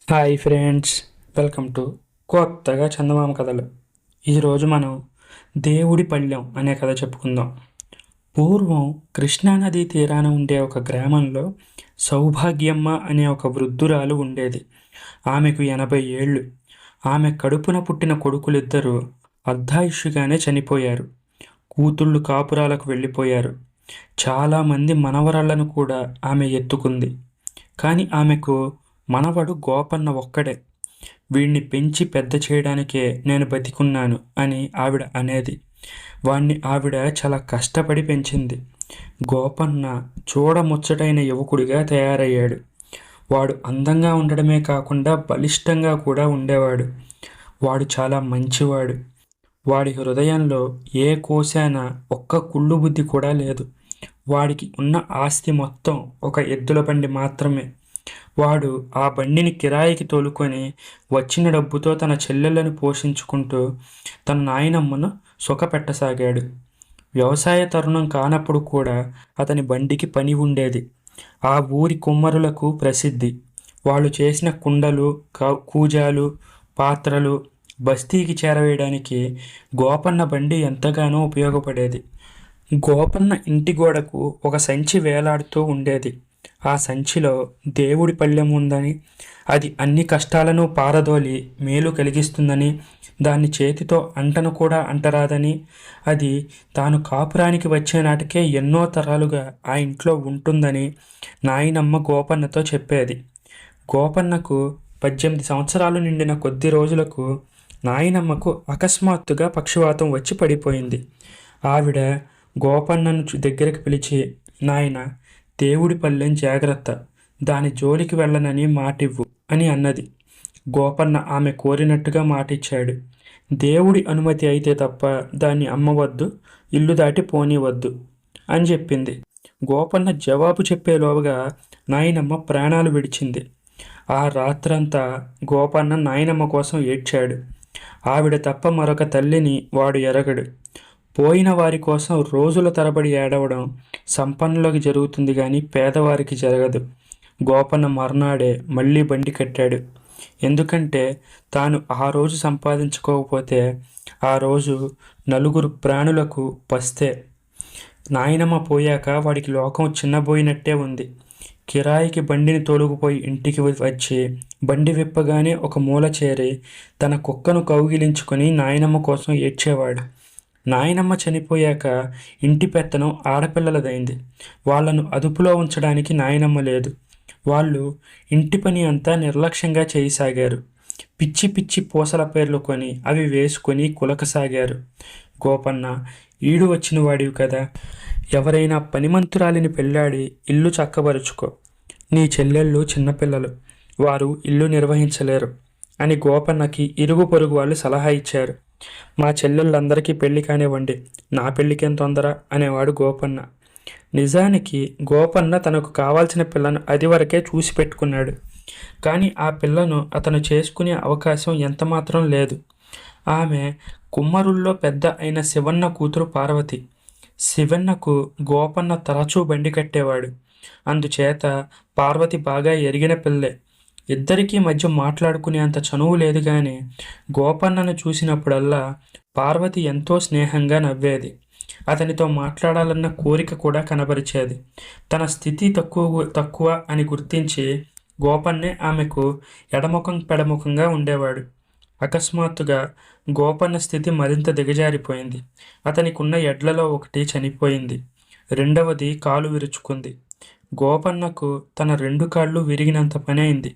Hi friends, welcome to కొత్తగా చందమామ కథలు. ఈరోజు మనం దేవుడి పళ్ళెం అనే కథ చెప్పుకుందాం. పూర్వం కృష్ణానదీ తీరాన ఉండే ఒక గ్రామంలో సౌభాగ్యమ్మ అనే ఒక వృద్ధురాలు ఉండేది. ఆమెకు 80 ఏళ్ళు. ఆమె కడుపున పుట్టిన కొడుకులిద్దరూ అర్ధాయుష్యుగానే చనిపోయారు. కూతుళ్ళు కాపురాలకు వెళ్ళిపోయారు. చాలామంది మనవరాళ్లను కూడా ఆమె ఎత్తుకుంది. కానీ ఆమెకు మనవడు గోపన్న ఒక్కడే. వీణ్ణి పెంచి పెద్ద చేయడానికే నేను బతికున్నాను అని ఆవిడ అనేది. వాణ్ణి ఆవిడ చాలా కష్టపడి పెంచింది. గోపన్న చూడముచ్చటైన యువకుడిగా తయారయ్యాడు. వాడు అందంగా ఉండడమే కాకుండా బలిష్టంగా కూడా ఉండేవాడు. వాడు చాలా మంచివాడు. వాడి హృదయంలో ఏ కోశాన ఒక్క కుళ్ళు బుద్ధి కూడా లేదు. వాడికి ఉన్న ఆస్తి మొత్తం ఒక ఎద్దుల బండి మాత్రమే. వాడు ఆ బండిని కిరాయికి తోలుకొని వచ్చిన డబ్బుతో తన చెల్లెళ్ళను పోషించుకుంటూ తన నాయనమ్మను సుఖపెట్టసాగాడు. వ్యవసాయ తరుణం కానప్పుడు కూడా అతని బండికి పని ఉండేది. ఆ ఊరి కుమ్మరులకు ప్రసిద్ధి. వాళ్ళు చేసిన కుండలు, కూజాలు, పాత్రలు బస్తీకి చేరవేయడానికి గోపన్న బండి ఎంతగానో ఉపయోగపడేది. గోపన్న ఇంటి గోడకు ఒక సంచి వేలాడుతూ ఉండేది. ఆ సంచిలో దేవుడి పళ్ళెం ఉందని, అది అన్ని కష్టాలను పారదోలి మేలు కలిగిస్తుందని, దాన్ని చేతితో అంటను కూడా అంటరాదని, అది తాను కాపురానికి వచ్చే నాటికే ఎన్నో తరాలుగా ఆ ఇంట్లో ఉంటుందని నాయనమ్మ గోపన్నతో చెప్పేది. గోపన్నకు 18 సంవత్సరాలు నిండిన కొద్ది రోజులకు నాయనమ్మకు అకస్మాత్తుగా పక్షవాతం వచ్చి పడిపోయింది. ఆవిడ గోపన్నను దగ్గరికి పిలిచి, నాయన, దేవుడి పళ్ళెం జాగ్రత్త, దాని జోలికి వెళ్ళనని మాటివ్వు అని అన్నది. గోపన్న ఆమె కోరినట్టుగా మాటిచ్చాడు. దేవుడి అనుమతి అయితే తప్ప దాన్ని అమ్మవద్దు, ఇల్లు దాటి పోనివద్దు అని చెప్పింది. గోపన్న జవాబు చెప్పేలోగా నాయనమ్మ ప్రాణాలు విడిచింది. ఆ రాత్రంతా గోపన్న నాయనమ్మ కోసం ఏడ్చాడు. ఆవిడ తప్ప మరొక తల్లిని వాడు ఎరగడు. పోయిన వారి కోసం రోజుల తరబడి ఏడవడం సంపన్నులకు జరుగుతుంది కానీ పేదవారికి జరగదు. గోపన్న మర్నాడే మళ్ళీ బండి కట్టాడు. ఎందుకంటే తాను ఆ రోజు సంపాదించుకోకపోతే ఆ రోజు నలుగురు ప్రాణులకు పస్తే. నాయనమ్మ పోయాక వాడికి లోకం చిన్నబోయినట్టే ఉంది. కిరాయికి బండిని తోలుకుపోయి ఇంటికి వచ్చి బండి విప్పగానే ఒక మూల చేరి తన కుక్కను కౌగిలించుకొని నాయనమ్మ కోసం ఏడ్చేవాడు. నాయనమ్మ చనిపోయాక ఇంటి పెత్తనం ఆడపిల్లలదైంది. వాళ్లను అదుపులో ఉంచడానికి నాయనమ్మ లేదు. వాళ్ళు ఇంటి పని అంతా నిర్లక్ష్యంగా చేయసాగారు. పిచ్చి పిచ్చి పూసల పేర్లు కొని అవి వేసుకొని కులకసాగారు. గోపన్న, ఈడు వచ్చిన వాడివి కదా, ఎవరైనా పనిమంతురాలిని పెళ్ళాడి ఇల్లు చక్కబరుచుకో. నీ చెల్లెళ్ళు చిన్నపిల్లలు, వారు ఇల్లు నిర్వహించలేరు అని గోపన్నకి ఇరుగు పొరుగు వాళ్ళు సలహా ఇచ్చారు. మా చెల్లెళ్ళందరికీ పెళ్లి కానివ్వండి, నా పెళ్లికేం తొందర అనేవాడు గోపన్న. నిజానికి గోపన్న తనకు కావాల్సిన పిల్లను అది వరకే చూసి పెట్టుకున్నాడు. కానీ ఆ పిల్లను అతను చేసుకునే అవకాశం ఎంతమాత్రం లేదు. ఆమె కుమ్మరుల్లో పెద్ద అయిన శివన్న కూతురు పార్వతి. శివన్నకు గోపన్న తరచూ బండి కట్టేవాడు. అందుచేత పార్వతి బాగా ఎరిగిన పిల్లే. ఇద్దరికీ మధ్య మాట్లాడుకునేంత చనువు లేదు కానీ గోపన్నను చూసినప్పుడల్లా పార్వతి ఎంతో స్నేహంగా నవ్వేది. అతనితో మాట్లాడాలన్న కోరిక కూడా కనబరిచేది. తన స్థితి తక్కువ అని గుర్తించి గోపన్నే ఆమెకు ఎడముఖం పెడముఖంగా ఉండేవాడు. అకస్మాత్తుగా గోపన్న స్థితి మరింత దిగజారిపోయింది. అతనికున్న ఎడ్లలో ఒకటి చనిపోయింది. రెండవది కాలు విరుచుకుంది. గోపన్నకు తన 2 కాళ్ళు విరిగినంత పని అయింది.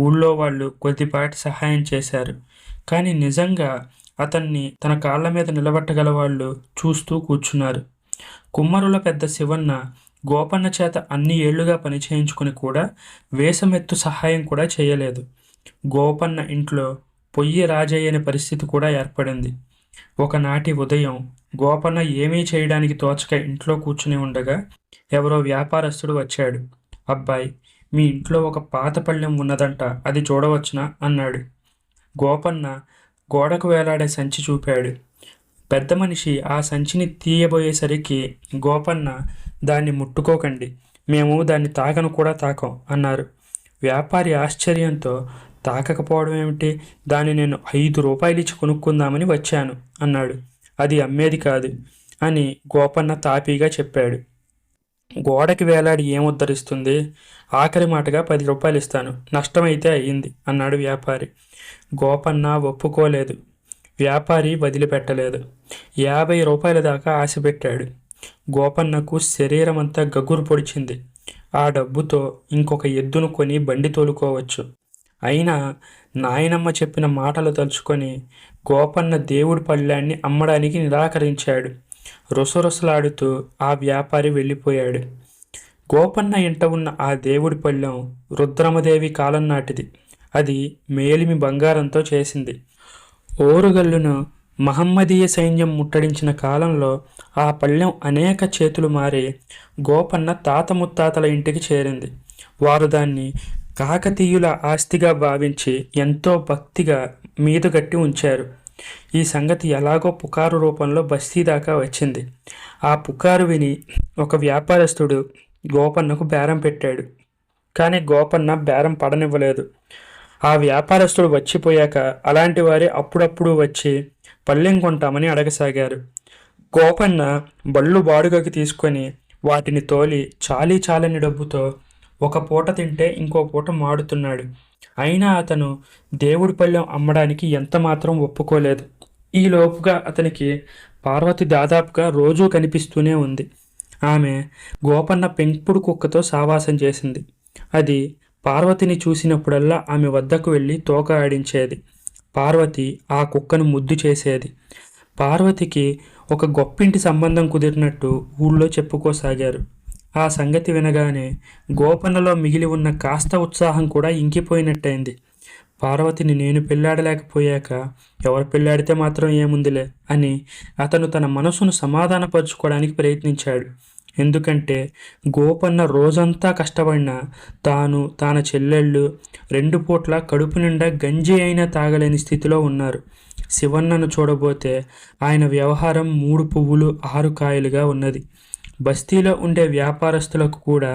ఊళ్ళో వాళ్ళు కొద్దిపాటి సహాయం చేశారు. కానీ నిజంగా అతన్ని తన కాళ్ళ మీద నిలబెట్టగల వాళ్ళు చూస్తూ కూర్చున్నారు. కుమ్మరుల పెద్ద శివన్న గోపన్న చేత అన్ని ఏళ్లుగా పనిచేయించుకుని కూడా వేసమెత్తు సహాయం కూడా చేయలేదు. గోపన్న ఇంట్లో పొయ్యి రాజయ్యని పరిస్థితి కూడా ఏర్పడింది. ఒకనాటి ఉదయం గోపన్న ఏమీ చేయడానికి తోచక ఇంట్లో కూర్చుని ఉండగా ఎవరో వ్యాపారస్తుడు వచ్చాడు. అబ్బాయి, మీ ఇంట్లో ఒక పాత పళ్ళెం ఉన్నదంట, అది చూడవచ్చునా అన్నాడు. గోపన్న గోడకు వేలాడే సంచి చూపాడు. పెద్ద మనిషి ఆ సంచిని తీయబోయేసరికి గోపన్న, దాన్ని ముట్టుకోకండి, మేము దాన్ని తాకను కూడా తాకం అన్నారు. వ్యాపారి ఆశ్చర్యంతో, తాకకపోవడం ఏమిటి? దాన్ని నేను 5 రూపాయలు ఇచ్చి కొనుక్కుందామని వచ్చాను అన్నాడు. అది అమ్మేది కాదు అని గోపన్న తాపీగా చెప్పాడు. గోడకి వేలాడి ఏముద్ధరిస్తుంది? ఆఖరి మాటగా 10 రూపాయలు ఇస్తాను, నష్టమైతే అయ్యింది అన్నాడు వ్యాపారి. గోపన్న ఒప్పుకోలేదు. వ్యాపారి వదిలిపెట్టలేదు. 50 రూపాయల దాకా ఆశపెట్టాడు. గోపన్నకు శరీరమంతా గగురు పొడిచింది. ఆ డబ్బుతో ఇంకొక ఎద్దును కొని బండి తోలుకోవచ్చు. అయినా నాయనమ్మ చెప్పిన మాటలు తలుచుకొని గోపన్న దేవుడి పళ్ళాన్ని అమ్మడానికి నిరాకరించాడు. రుసరుసలాడుతూ ఆ వ్యాపారి వెళ్ళిపోయాడు. గోపన్న ఇంట ఉన్న ఆ దేవుడి పళ్ళెం రుద్రమదేవి కాలం నాటిది. అది మేలిమి బంగారంతో చేసింది. ఓరుగల్లును మహమ్మదీయ సైన్యం ముట్టడించిన కాలంలో ఆ పళ్ళెం అనేక చేతులు మారి గోపన్న తాత ముత్తాతల ఇంటికి చేరింది. వారు దాన్ని కాకతీయుల ఆస్తిగా భావించి ఎంతో భక్తిగా మీదుగట్టి ఉంచారు. ఈ సంగతి ఎలాగో పుకారు రూపంలో బస్తీ దాకా వచ్చింది. ఆ పుకారు విని ఒక వ్యాపారస్తుడు గోపన్నకు బేరం పెట్టాడు. కానీ గోపన్న బేరం పడనివ్వలేదు. ఆ వ్యాపారస్తుడు వచ్చిపోయాక అలాంటి వారే అప్పుడప్పుడు వచ్చి పళ్ళెం కొంటామని అడగసాగారు. గోపన్న బళ్ళు బాడుగకి తీసుకొని వాటిని తోలి చాలీ చాలని డబ్బుతో ఒక పూట తింటే ఇంకో పూట మాడుతున్నాడు. అయినా అతను దేవుడి పళ్ళెం అమ్మడానికి ఎంతమాత్రం ఒప్పుకోలేదు. ఈలోపుగా అతనికి పార్వతి దాదాపుగా రోజూ కనిపిస్తూనే ఉంది. ఆమె గోపన్న పెంపుడు కుక్కతో సావాసం చేసింది. అది పార్వతిని చూసినప్పుడల్లా ఆమె వద్దకు వెళ్ళి తోక ఆడించేది. పార్వతి ఆ కుక్కను ముద్దు చేసేది. పార్వతికి ఒక గొప్పింటి సంబంధం కుదిరినట్టు ఊళ్ళో చెప్పుకోసాగారు. ఆ సంగతి వినగానే గోపన్నలో మిగిలి ఉన్న కాస్త ఉత్సాహం కూడా ఇంకిపోయినట్టయింది. పార్వతిని నేను పెళ్ళాడలేకపోయాక ఎవరు పెళ్ళాడితే మాత్రం ఏముందిలే అని అతను తన మనసును సమాధానపరుచుకోవడానికి ప్రయత్నించాడు. ఎందుకంటే గోపన్న రోజంతా కష్టపడినా తన చెల్లెళ్ళు 2 పూట్ల కడుపు నిండా గంజి అయినా తాగలేని స్థితిలో ఉన్నారు. శివన్నను చూడబోతే ఆయన వ్యవహారం 3 పువ్వులు 6 కాయలుగా ఉన్నది. బస్తీలో ఉండే వ్యాపారస్తులకు కూడా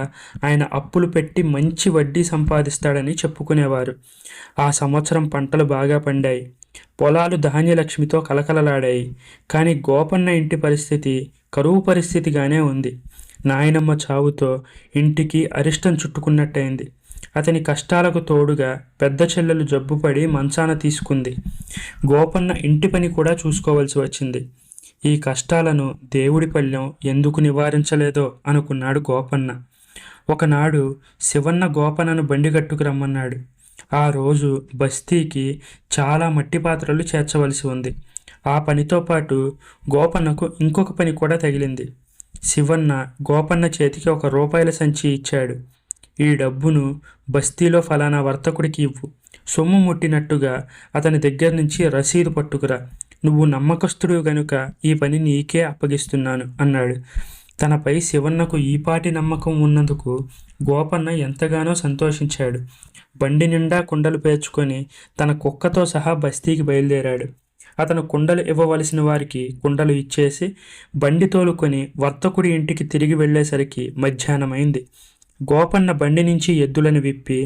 ఆయన అప్పులు పెట్టి మంచి వడ్డీ సంపాదిస్తాడని చెప్పుకునేవారు. ఆ సంవత్సరం పంటలు బాగా పండాయి. పొలాలు ధాన్యలక్ష్మితో కలకలలాడాయి. కానీ గోపన్న ఇంటి పరిస్థితి కరువు పరిస్థితిగానే ఉంది. నాయనమ్మ చావుతో ఇంటికి అరిష్టం చుట్టుకున్నట్టయింది. అతని కష్టాలకు తోడుగా పెద్ద చెల్లెలు జబ్బుపడి మంచాన తీసుకుంది. గోపన్న ఇంటి పని కూడా చూసుకోవలసి వచ్చింది. ఈ కష్టాలను దేవుడి పళ్ళెం ఎందుకు నివారించలేదో అనుకున్నాడు గోపన్న. ఒకనాడు శివన్న గోపన్నను బండిగట్టుకు రమ్మన్నాడు. ఆ రోజు బస్తీకి చాలా మట్టి పాత్రలు చేర్చవలసి ఉంది. ఆ పనితో పాటు గోపన్నకు ఇంకొక పని కూడా తగిలింది. శివన్న గోపన్న చేతికి 1 రూపాయల సంచి ఇచ్చాడు. ఈ డబ్బును బస్తీలో ఫలానా వర్తకుడికి ఇవ్వు. సొమ్ము ముట్టినట్టుగా అతని దగ్గర నుంచి రసీదు పట్టుకురా. నువ్వు నమ్మకస్తుడు గనుక ఈ పని నీకే అప్పగిస్తున్నాను అన్నాడు. తనపై శివన్నకు ఈపాటి నమ్మకం ఉన్నందుకు గోపన్న ఎంతగానో సంతోషించాడు. బండి నిండా కుండలు పేర్చుకొని తన కుక్కతో సహా బస్తీకి బయలుదేరాడు. అతను కుండలు ఇవ్వవలసిన వారికి కుండలు ఇచ్చేసి బండి తోలుకొని వర్తకుడి ఇంటికి తిరిగి వెళ్ళేసరికి మధ్యాహ్నమైంది. గోపన్న బండి నుంచి ఎద్దులను విప్పి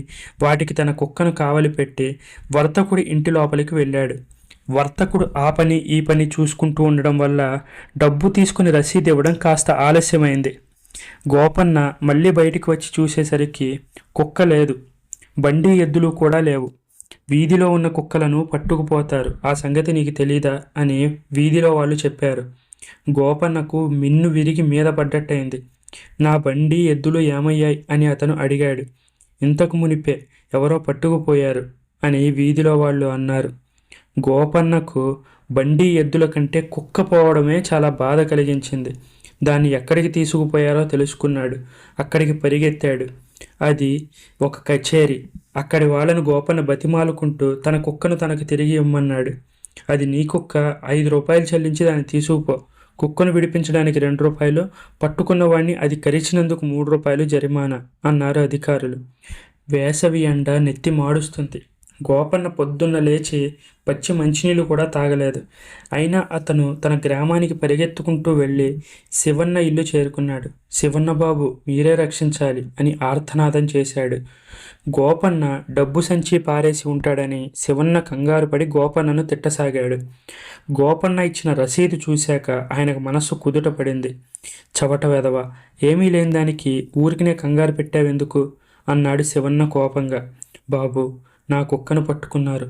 వాటికి తన కుక్కను కావలి పెట్టి వర్తకుడి ఇంటి లోపలికి వెళ్ళాడు. వర్తకుడు ఆ పని ఈ పని చూసుకుంటూ ఉండడం వల్ల డబ్బు తీసుకుని రసీదు ఇవ్వడం కాస్త ఆలస్యమైంది. గోపన్న మళ్ళీ బయటికి వచ్చి చూసేసరికి కుక్క లేదు. బండి ఎద్దులు కూడా లేవు. వీధిలో ఉన్న కుక్కలను పట్టుకుపోతారు, ఆ సంగతి నీకు తెలీదా అని వీధిలో వాళ్ళు చెప్పారు. గోపన్నకు మిన్ను విరిగి మీద పడ్డట్టయింది. నా బండి ఎద్దులు ఏమయ్యాయి అని అతను అడిగాడు. ఇంతకు మునిపే ఎవరో పట్టుకుపోయారు అని వీధిలో వాళ్ళు అన్నారు. గోపన్నకు బండి ఎద్దుల కంటే కుక్క పోవడమే చాలా బాధ కలిగించింది. దాన్ని ఎక్కడికి తీసుకుపోయారో తెలుసుకున్నాడు. అక్కడికి పరిగెత్తాడు. అది ఒక కచేరీ. అక్కడి వాళ్ళను గోపన్న బతిమాలుకుంటూ తన కుక్కను తనకు తిరిగి ఇమ్మన్నాడు. అది నీ కుక్క, 5 రూపాయలు చెల్లించి దాన్ని తీసుకుపో. కుక్కను విడిపించడానికి 2 రూపాయలు, పట్టుకున్నవాడిని అది కరిచినందుకు 3 రూపాయలు జరిమానా అన్నారు అధికారులు. వేసవి ఎండ నెత్తి మాడుస్తుంది. గోపన్న పొద్దున్న లేచి పచ్చి మంచినీళ్ళు కూడా తాగలేదు. అయినా అతను తన గ్రామానికి పరిగెత్తుకుంటూ వెళ్ళి శివన్న ఇల్లు చేరుకున్నాడు. శివన్న బాబు, మీరే రక్షించాలి అని ఆర్తనాదం చేశాడు. గోపన్న డబ్బు సంచి పారేసి ఉంటాడని శివన్న కంగారు పడి గోపన్నను తిట్టసాగాడు. గోపన్న ఇచ్చిన రసీదు చూశాక ఆయనకు మనస్సు కుదుట పడింది. చవట వెధవ, ఏమీ లేని దానికి ఊరికినే కంగారు పెట్టావెందుకు అన్నాడు శివన్న కోపంగా. బాబు, నా కుక్కను పట్టుకున్నారు,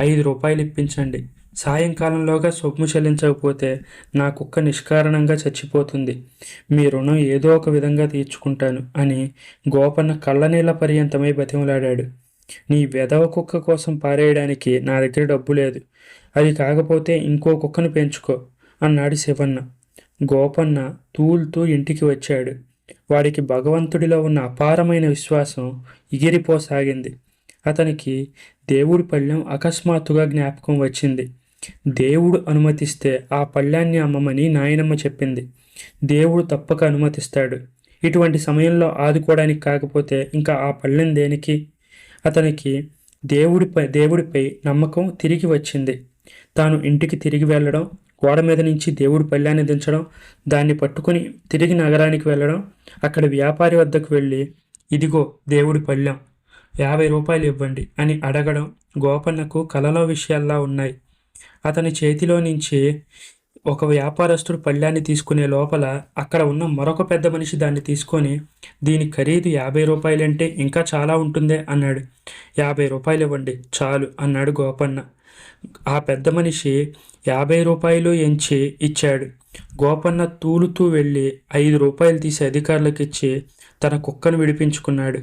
5 రూపాయలు ఇప్పించండి. సాయంకాలంలోగా సొమ్ము చెల్లించకపోతే నా కుక్క నిష్కారణంగా చచ్చిపోతుంది. మీ రుణం ఏదో ఒక విధంగా తీర్చుకుంటాను అని గోపన్న కళ్ళనీళ్ల పర్యంతమై బతిమలాడాడు. నీ వెధవ కుక్క కోసం పారేయడానికి నా దగ్గర డబ్బు లేదు. అది కాకపోతే ఇంకో కుక్కను పెంచుకో అన్నాడు శివన్న. గోపన్న తూలుతూ ఇంటికి వచ్చాడు. వాడికి భగవంతుడిలో ఉన్న అపారమైన విశ్వాసం ఎగిరిపోసాగింది. అతనికి దేవుడి పళ్ళెం అకస్మాత్తుగా జ్ఞాపకం వచ్చింది. దేవుడు అనుమతిస్తే ఆ పళ్ళాన్ని అమ్మమని నాయనమ్మ చెప్పింది. దేవుడు తప్పక అనుమతిస్తాడు. ఇటువంటి సమయంలో ఆదుకోవడానికి కాకపోతే ఇంకా ఆ పళ్ళెం దేనికి? అతనికి దేవుడిపై నమ్మకం తిరిగి వచ్చింది. తాను ఇంటికి తిరిగి వెళ్ళడం, గోడ మీద నుంచి దేవుడి పళ్ళాన్ని దించడం, దాన్ని పట్టుకుని తిరిగి నగరానికి వెళ్ళడం, అక్కడ వ్యాపారి వద్దకు వెళ్ళి ఇదిగో దేవుడి పళ్ళెం, 50 రూపాయలు ఇవ్వండి అని అడగడం గోపన్నకు కలలో విషయాల్లా ఉన్నాయి. అతని చేతిలో నుంచి ఒక వ్యాపారస్తుడు పళ్ళాన్ని తీసుకునే లోపల అక్కడ ఉన్న మరొక పెద్ద మనిషి దాన్ని తీసుకొని, దీని ఖరీదు 50 రూపాయలంటే ఇంకా చాలా ఉంటుందే అన్నాడు. 50 రూపాయలు ఇవ్వండి చాలు అన్నాడు గోపన్న. ఆ పెద్ద మనిషి 50 రూపాయలు ఎంచి ఇచ్చాడు. గోపన్న తూలుతూ వెళ్ళి 5 రూపాయలు తీసి అధికారులకు ఇచ్చి తన కుక్కను విడిపించుకున్నాడు.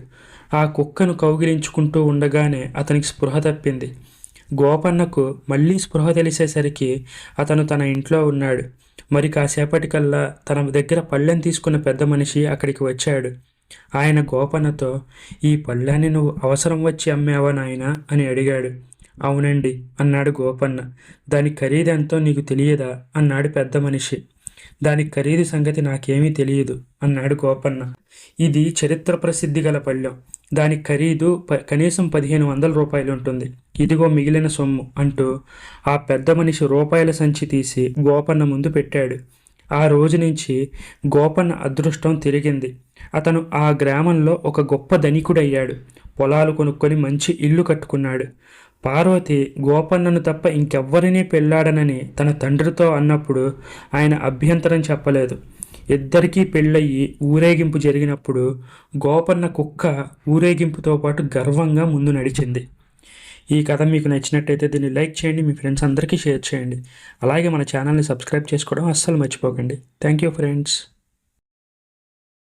ఆ కుక్కను కౌగిలించుకుంటూ ఉండగానే అతనికి స్పృహ తప్పింది. గోపన్నకు మళ్ళీ స్పృహ తెలిసేసరికి అతను తన ఇంట్లో ఉన్నాడు. మరి కాసేపటికల్లా తన దగ్గర పళ్ళెం తీసుకున్న పెద్ద మనిషి అక్కడికి వచ్చాడు. ఆయన గోపన్నతో, ఈ పళ్ళాన్ని నువ్వు అవసరం వచ్చి అమ్మావా నాయనా అని అడిగాడు. అవునండి అన్నాడు గోపన్న. దాని ఖరీదెంతో నీకు తెలియదా అన్నాడు పెద్ద మనిషి. దాని ఖరీదు సంగతి నాకేమీ తెలియదు అన్నాడు గోపన్న. ఇది చరిత్ర ప్రసిద్ధి గల పళ్ళెం. దాని ఖరీదు కనీసం 1500 రూపాయలు ఉంటుంది. ఇదిగో మిగిలిన సొమ్ము అంటూ ఆ పెద్ద మనిషి రూపాయల సంచి తీసి గోపన్న ముందు పెట్టాడు. ఆ రోజు నుంచి గోపన్న అదృష్టం తిరిగింది. అతను ఆ గ్రామంలో ఒక గొప్ప ధనికుడయ్యాడు. పొలాలు కొనుక్కొని మంచి ఇల్లు కట్టుకున్నాడు. పార్వతి గోపన్నను తప్ప ఇంకెవ్వరినీ పెళ్ళాడనని తన తండ్రితో అన్నప్పుడు ఆయన అభ్యంతరం చెప్పలేదు. ఇద్దరికీ పెళ్ళయ్యి ఊరేగింపు జరిగినప్పుడు గోపన్న కుక్క ఊరేగింపుతో పాటు గర్వంగా ముందు నడిచింది. ఈ కథ మీకు నచ్చినట్టయితే దీన్ని లైక్ చేయండి, మీ ఫ్రెండ్స్ అందరికీ షేర్ చేయండి. అలాగే మన ఛానల్ని సబ్స్క్రైబ్ చేసుకోవడం అస్సలు మర్చిపోకండి. Thank you friends.